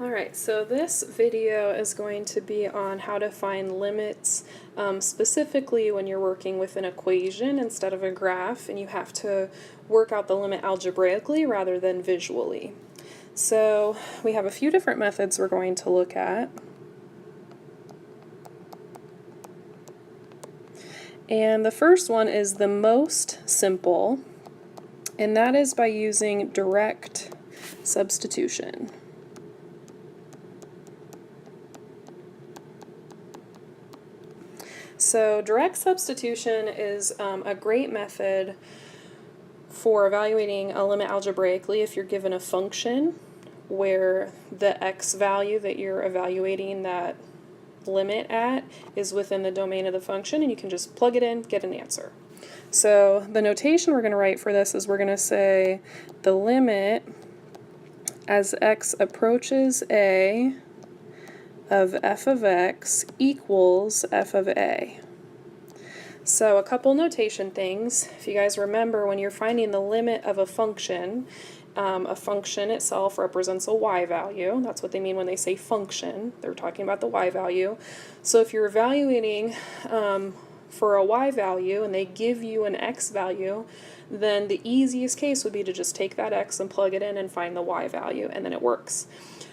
Alright, so this video is going to be on how to find limits, specifically when you're working with an equation instead of a graph, and you have to work out the limit algebraically rather than visually. So we have a few different methods we're going to look at. And the first one is the most simple, and that is by using direct substitution. So direct substitution is a great method for evaluating a limit algebraically if you're given a function where the x value that you're evaluating that limit at is within the domain of the function, and you can just plug it in, get an answer. So the notation we're going to write for this is we're going to say the limit as x approaches a of f of x equals f of a. So a couple notation things. If you guys remember, when you're finding the limit of a function itself represents a y value. That's what they mean when they say function. They're talking about the y value. So if you're evaluating for a y value and they give you an x value, then the easiest case would be to just take that x and plug it in and find the y value, and then it works.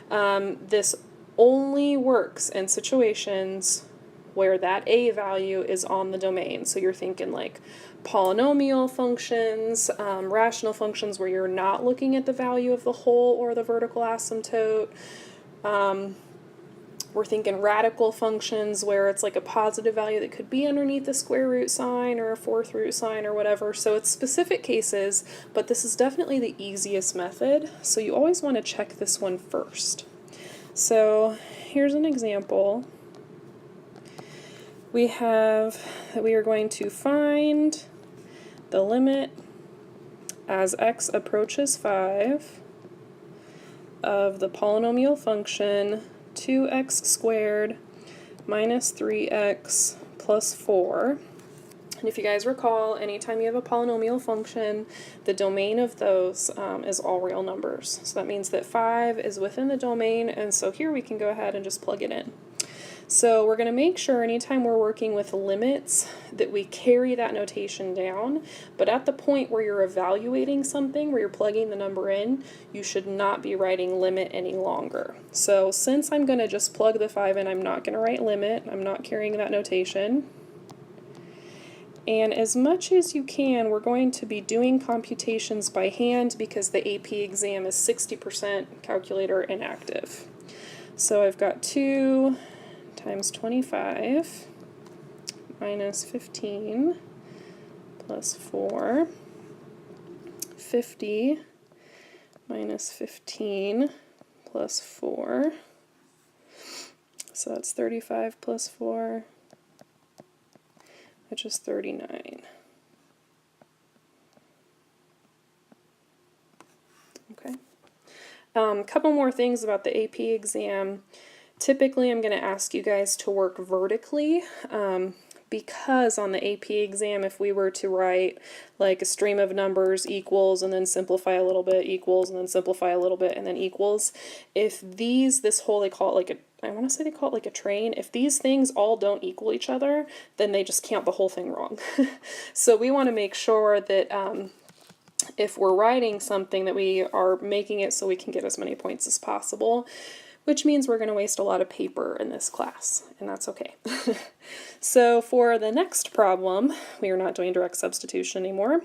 This only works in situations where that a value is on the domain. So you're thinking like polynomial functions, rational functions where you're not looking at the value of the whole or the vertical asymptote. We're thinking radical functions where it's like a positive value that could be underneath a square root sign or a fourth root sign or whatever. So it's specific cases, but this is definitely the easiest method. So you always want to check this one first. So here's an example. We have that we are going to find the limit as x approaches 5 of the polynomial function 2x squared minus 3x plus 4. And if you guys recall, anytime you have a polynomial function, the domain of those is all real numbers. So that means that 5 is within the domain, and so here we can go ahead and just plug it in. So we're going to make sure anytime we're working with limits that we carry that notation down, but at the point where you're evaluating something, where you're plugging the number in, you should not be writing limit any longer. So since I'm going to just plug the 5 in, I'm not going to write limit, I'm not carrying that notation. And as much as you can, we're going to be doing computations by hand because the AP exam is 60% calculator inactive. So I've got 2 times 25 minus 15 plus 4, 50 minus 15 plus 4, so that's 35 plus 4, which is 39. Okay. A couple more things about the AP exam. Typically, I'm going to ask you guys to work vertically because on the AP exam, if we were to write like a stream of numbers equals and then simplify a little bit equals and then simplify a little bit and then equals, if this whole, they call it like I want to say they call it like a train, if these things all don't equal each other, then they just count the whole thing wrong. So we want to make sure that if we're writing something that we are making it so we can get as many points as possible, which means we're going to waste a lot of paper in this class, and that's okay. So for the next problem, we are not doing direct substitution anymore.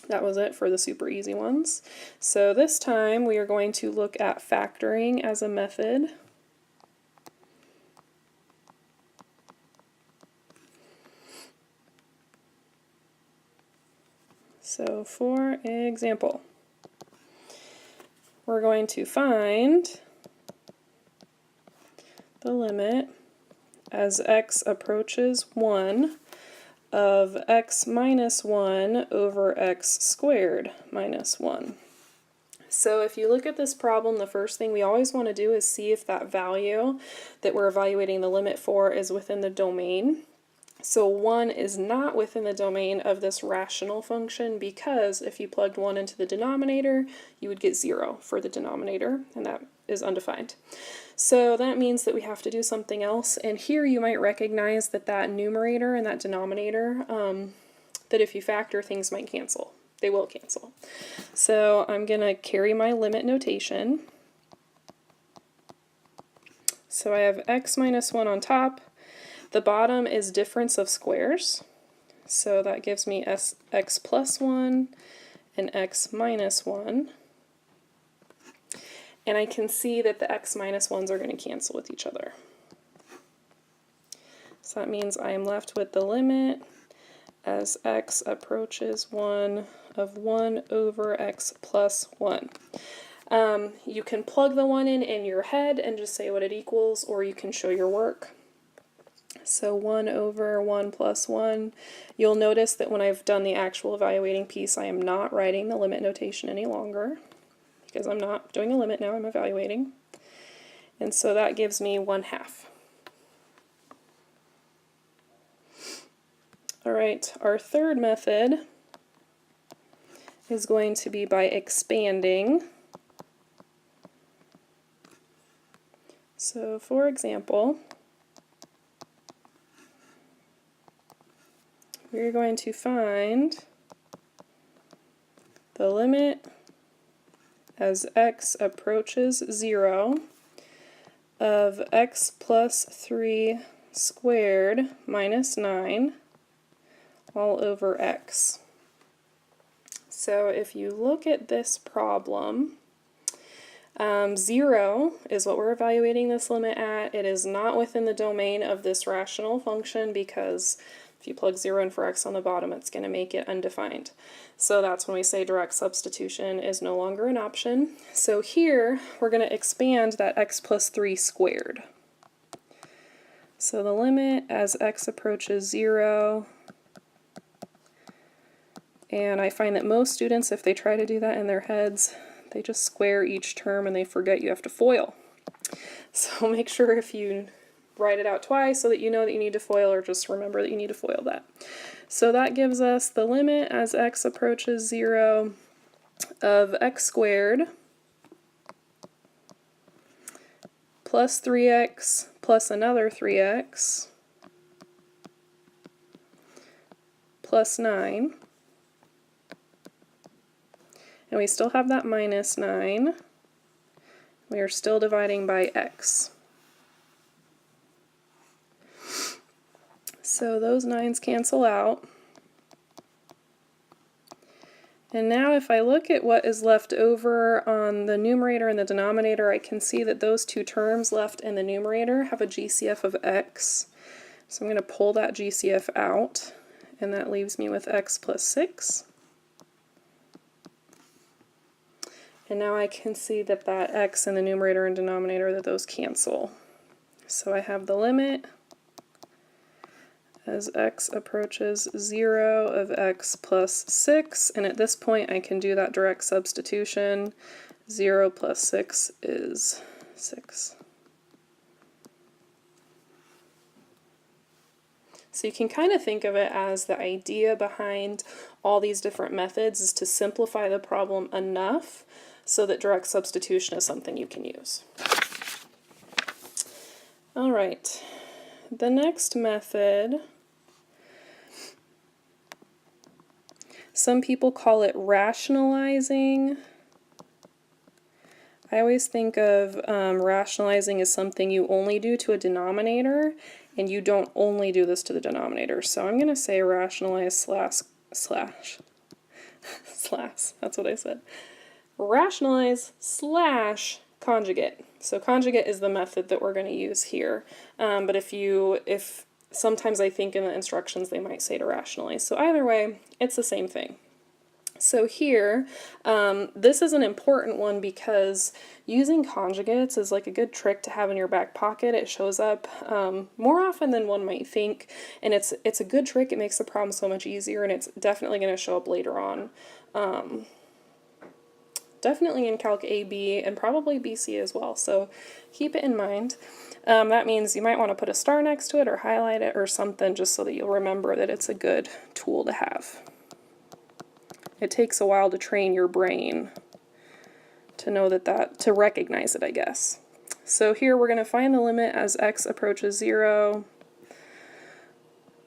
That was it for the super easy ones. So this time we are going to look at factoring as a method. So for example, we're going to find the limit as x approaches 1 of x minus 1 over x squared minus 1. So if you look at this problem, the first thing we always want to do is see if that value that we're evaluating the limit for is within the domain. So 1 is not within the domain of this rational function because if you plugged 1 into the denominator, you would get 0 for the denominator, and that is undefined. So that means that we have to do something else, and here you might recognize that that numerator and that denominator, that if you factor, things might cancel. They will cancel. So I'm going to carry my limit notation. So I have x minus 1 on top. The bottom is difference of squares. So that gives me x plus 1 and x minus 1. And I can see that the x minus 1s are going to cancel with each other. So that means I am left with the limit as x approaches 1 of 1 over x plus 1. You can plug the 1 in your head and just say what it equals, or you can show your work. So 1 over 1 plus 1. You'll notice that when I've done the actual evaluating piece, I am not writing the limit notation any longer, because I'm not doing a limit now, I'm evaluating. And so that gives me 1/2. All right, our third method is going to be by expanding. So for example, we're going to find the limit as x approaches 0 of x plus 3 squared minus 9 all over x. So if you look at this problem, 0 is what we're evaluating this limit at. It is not within the domain of this rational function, because if you plug 0 in for x on the bottom, it's going to make it undefined. So that's when we say direct substitution is no longer an option. So here, we're going to expand that x plus 3 squared. So the limit as x approaches 0, and I find that most students, if they try to do that in their heads, they just square each term and they forget you have to FOIL. So make sure if you write it out twice so that you know that you need to FOIL, or just remember that you need to FOIL that. So that gives us the limit as x approaches 0 of x squared plus 3x plus another 3x plus 9. And we still have that minus 9. We are still dividing by x. So those 9s cancel out. And now if I look at what is left over on the numerator and the denominator, I can see that those two terms left in the numerator have a GCF of x. So I'm going to pull that GCF out, and that leaves me with x plus 6. And now I can see that that x in the numerator and denominator, that those cancel. So I have the limit as x approaches 0 of x plus 6, and at this point I can do that direct substitution. 0 plus 6 is 6. So you can kind of think of it as the idea behind all these different methods is to simplify the problem enough so that direct substitution is something you can use. All right, the next method, some people call it rationalizing. I always think of rationalizing as something you only do to a denominator, and you don't only do this to the denominator. So I'm going to say rationalize slash, that's what I said. Rationalize slash conjugate. So conjugate is the method that we're going to use here. But if sometimes I think in the instructions they might say to rationalize. So either way, it's the same thing. So here, this is an important one because using conjugates is like a good trick to have in your back pocket. It shows up more often than one might think, and it's a good trick. It makes the problem so much easier, and it's definitely going to show up later on. Definitely in Calc AB and probably BC as well, so keep it in mind. That means you might want to put a star next to it or highlight it or something just so that you'll remember that it's a good tool to have. It takes a while to train your brain to know to recognize it, I guess. So here we're going to find the limit as x approaches 0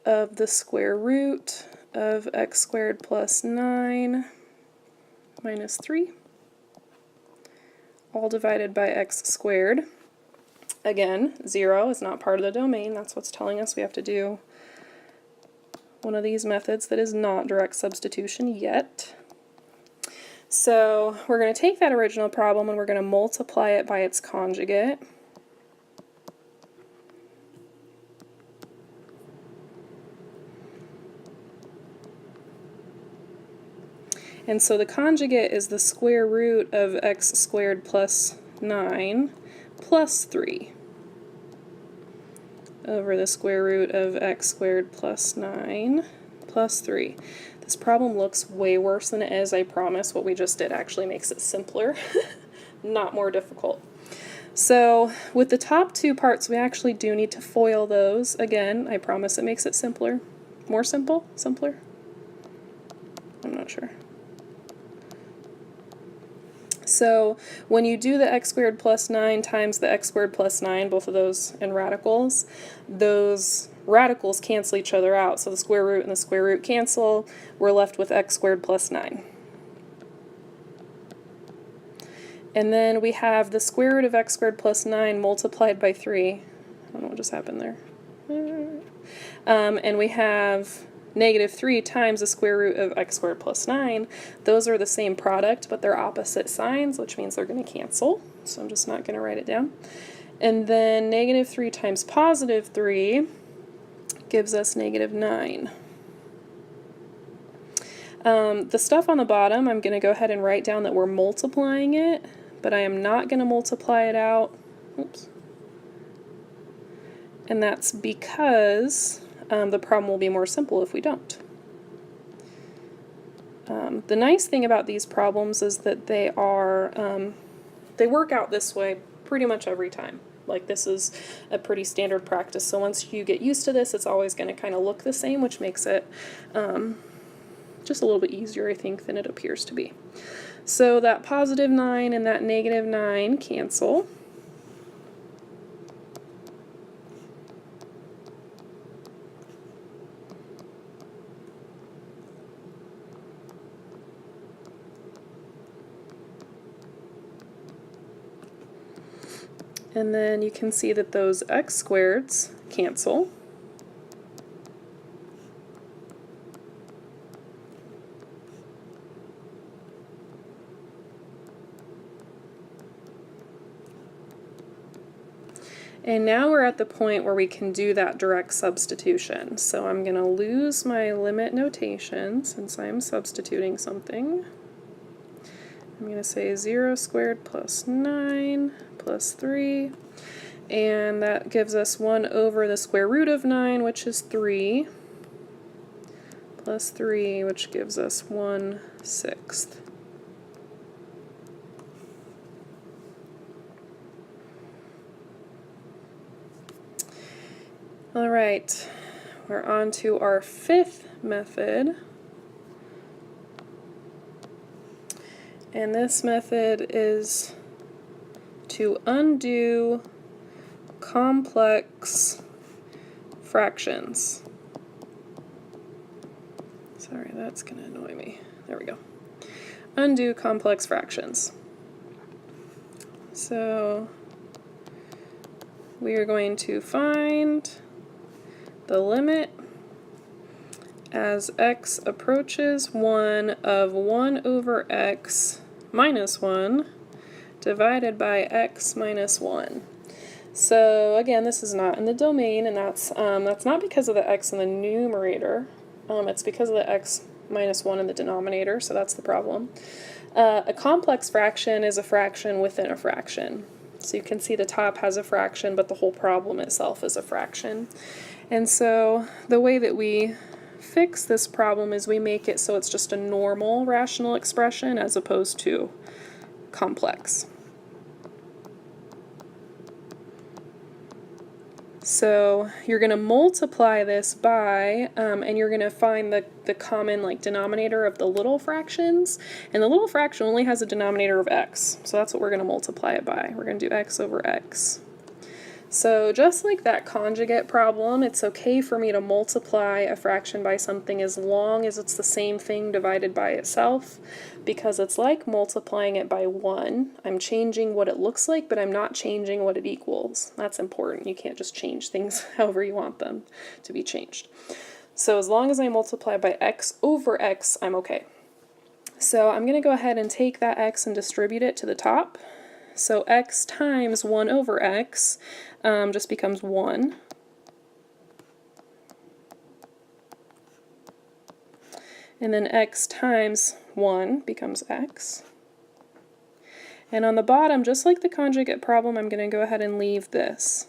of the square root of x squared plus 9 minus 3, all divided by x squared. Again, 0 is not part of the domain. That's what's telling us we have to do one of these methods that is not direct substitution yet. So we're going to take that original problem and we're going to multiply it by its conjugate. And so the conjugate is the square root of x squared plus 9 plus 3 over the square root of x squared plus 9 plus 3. This problem looks way worse than it is, I promise. What we just did actually makes it simpler, not more difficult. So with the top two parts, we actually do need to FOIL those. Again, I promise it makes it simpler. More simple? Simpler? I'm not sure. So when you do the x squared plus 9 times the x squared plus 9, both of those in radicals, those radicals cancel each other out. So the square root and the square root cancel. We're left with x squared plus 9. And then we have the square root of x squared plus 9 multiplied by 3. I don't know what just happened there. And we have negative 3 times the square root of x squared plus 9. Those are the same product, but they're opposite signs, which means they're going to cancel. So I'm just not going to write it down. And then negative 3 times positive 3 gives us negative 9. The stuff on the bottom, I'm going to go ahead and write down that we're multiplying it, but I am not going to multiply it out. Oops. And that's because the problem will be more simple if we don't. The nice thing about these problems is that they work out this way pretty much every time. Like, this is a pretty standard practice, so once you get used to this, it's always going to kind of look the same, which makes it just a little bit easier, I think, than it appears to be. So that positive 9 and that negative 9 cancel. And then you can see that those x squareds cancel. And now we're at the point where we can do that direct substitution. So I'm going to lose my limit notation since I'm substituting something. I'm going to say 0 squared plus 9 plus 3, and that gives us 1 over the square root of 9, which is 3, plus 3, which gives us 1/6. All right, we're on to our fifth method. And this method is to undo complex fractions. Sorry, that's going to annoy me. There we go. Undo complex fractions. So we are going to find the limit as x approaches 1 of 1 over x minus 1 divided by x minus 1. So again, this is not in the domain, and that's not because of the x in the numerator. It's because of the x minus 1 in the denominator, so that's the problem. A complex fraction is a fraction within a fraction. So you can see the top has a fraction, but the whole problem itself is a fraction. And so the way that we fix this problem is we make it so it's just a normal rational expression as opposed to complex. So you're going to multiply this by, and you're going to find the common like denominator of the little fractions, and the little fraction only has a denominator of x, so that's what we're going to multiply it by. We're going to do x over x. So just like that conjugate problem, it's okay for me to multiply a fraction by something as long as it's the same thing divided by itself, because it's like multiplying it by 1. I'm changing what it looks like, but I'm not changing what it equals. That's important. You can't just change things however you want them to be changed. So as long as I multiply by x over x, I'm okay. So I'm going to go ahead and take that x and distribute it to the top. So x times 1 over x just becomes 1. And then x times 1 becomes x. And on the bottom, just like the conjugate problem, I'm going to go ahead and leave this.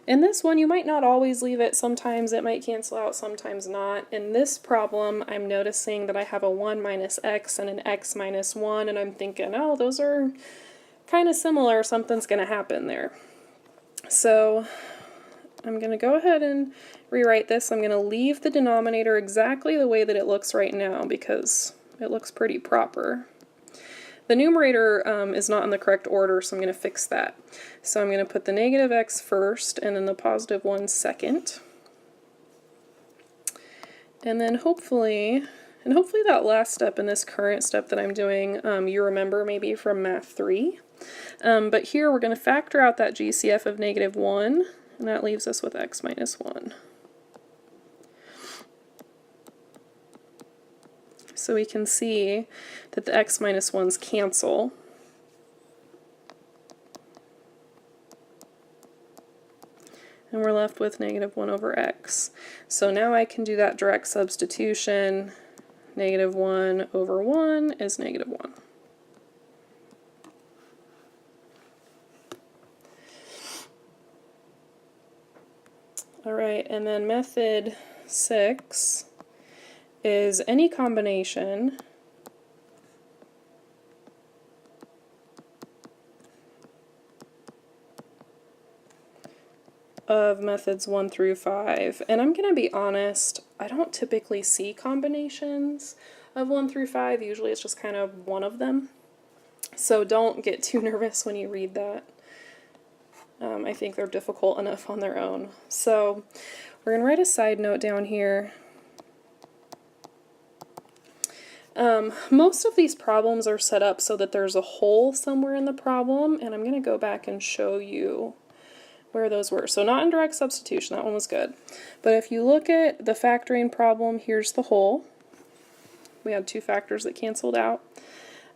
In this one, you might not always leave it. Sometimes it might cancel out, sometimes not. In this problem, I'm noticing that I have a 1 minus x and an x minus 1, and I'm thinking, oh, those are kind of similar, something's going to happen there. So I'm going to go ahead and rewrite this. I'm going to leave the denominator exactly the way that it looks right now because it looks pretty proper. The numerator is not in the correct order, so I'm going to fix that. So I'm going to put the negative x first and then the positive 1 second. And then hopefully that last step in this current step that I'm doing, you remember maybe from Math 3. But here we're going to factor out that GCF of negative 1, and that leaves us with x minus 1. So we can see that the x minus 1's cancel. And we're left with negative 1 over x. So now I can do that direct substitution. Negative 1 over 1 is negative 1. Alright, and then method 6 is any combination of methods 1 through 5. And I'm going to be honest, I don't typically see combinations of 1 through 5. Usually it's just kind of one of them. So don't get too nervous when you read that. I think they're difficult enough on their own. So we're going to write a side note down here. Most of these problems are set up so that there's a hole somewhere in the problem, and I'm going to go back and show you where those were. So not in direct substitution, that one was good. But if you look at the factoring problem, here's the hole. We had two factors that canceled out.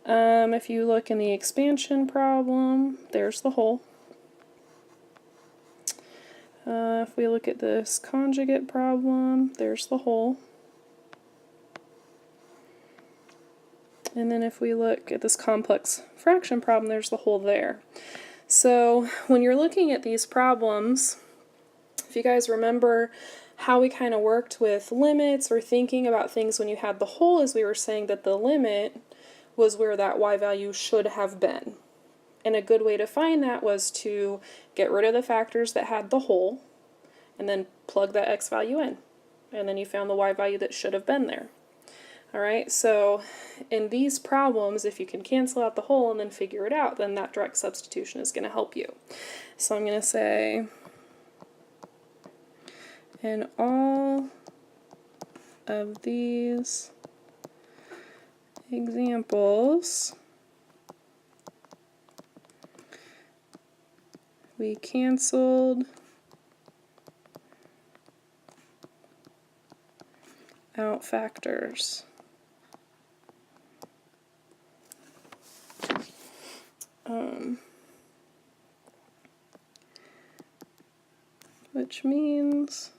If you look in the expansion problem, there's the hole. If we look at this conjugate problem, there's the hole. And then if we look at this complex fraction problem, there's the hole there. So when you're looking at these problems, if you guys remember how we kind of worked with limits or thinking about things when you had the hole, is we were saying that the limit was where that y value should have been. And a good way to find that was to get rid of the factors that had the hole and then plug that x value in. And then you found the y value that should have been there. Alright, so in these problems, if you can cancel out the hole and then figure it out, then that direct substitution is going to help you. So I'm going to say, in all of these examples, we canceled out factors. Which means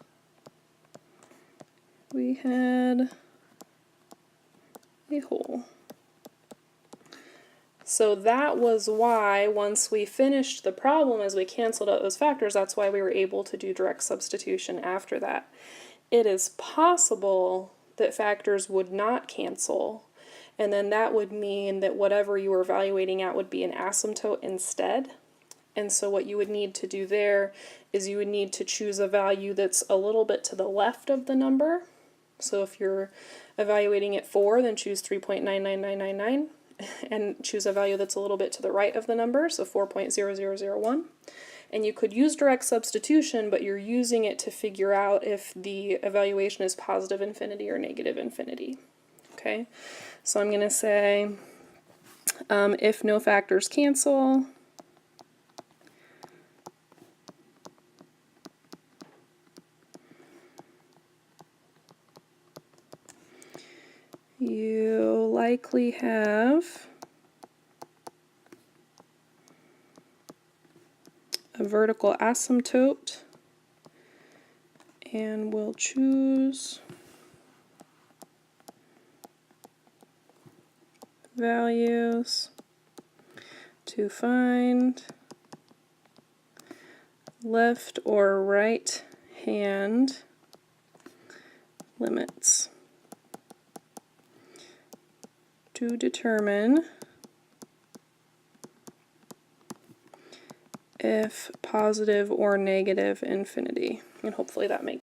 we had a hole. So that was why once we finished the problem, as we canceled out those factors, that's why we were able to do direct substitution after that. It is possible that factors would not cancel, and then that would mean that whatever you were evaluating at would be an asymptote instead. And so what you would need to do there is you would need to choose a value that's a little bit to the left of the number. So if you're evaluating at 4, then choose 3.99999 and choose a value that's a little bit to the right of the number, so 4.0001. And you could use direct substitution, but you're using it to figure out if the evaluation is positive infinity or negative infinity. Okay, so I'm going to say if no factors cancel, you likely have a vertical asymptote, and we'll choose values to find left or right hand limits to determine if positive or negative infinity. And hopefully that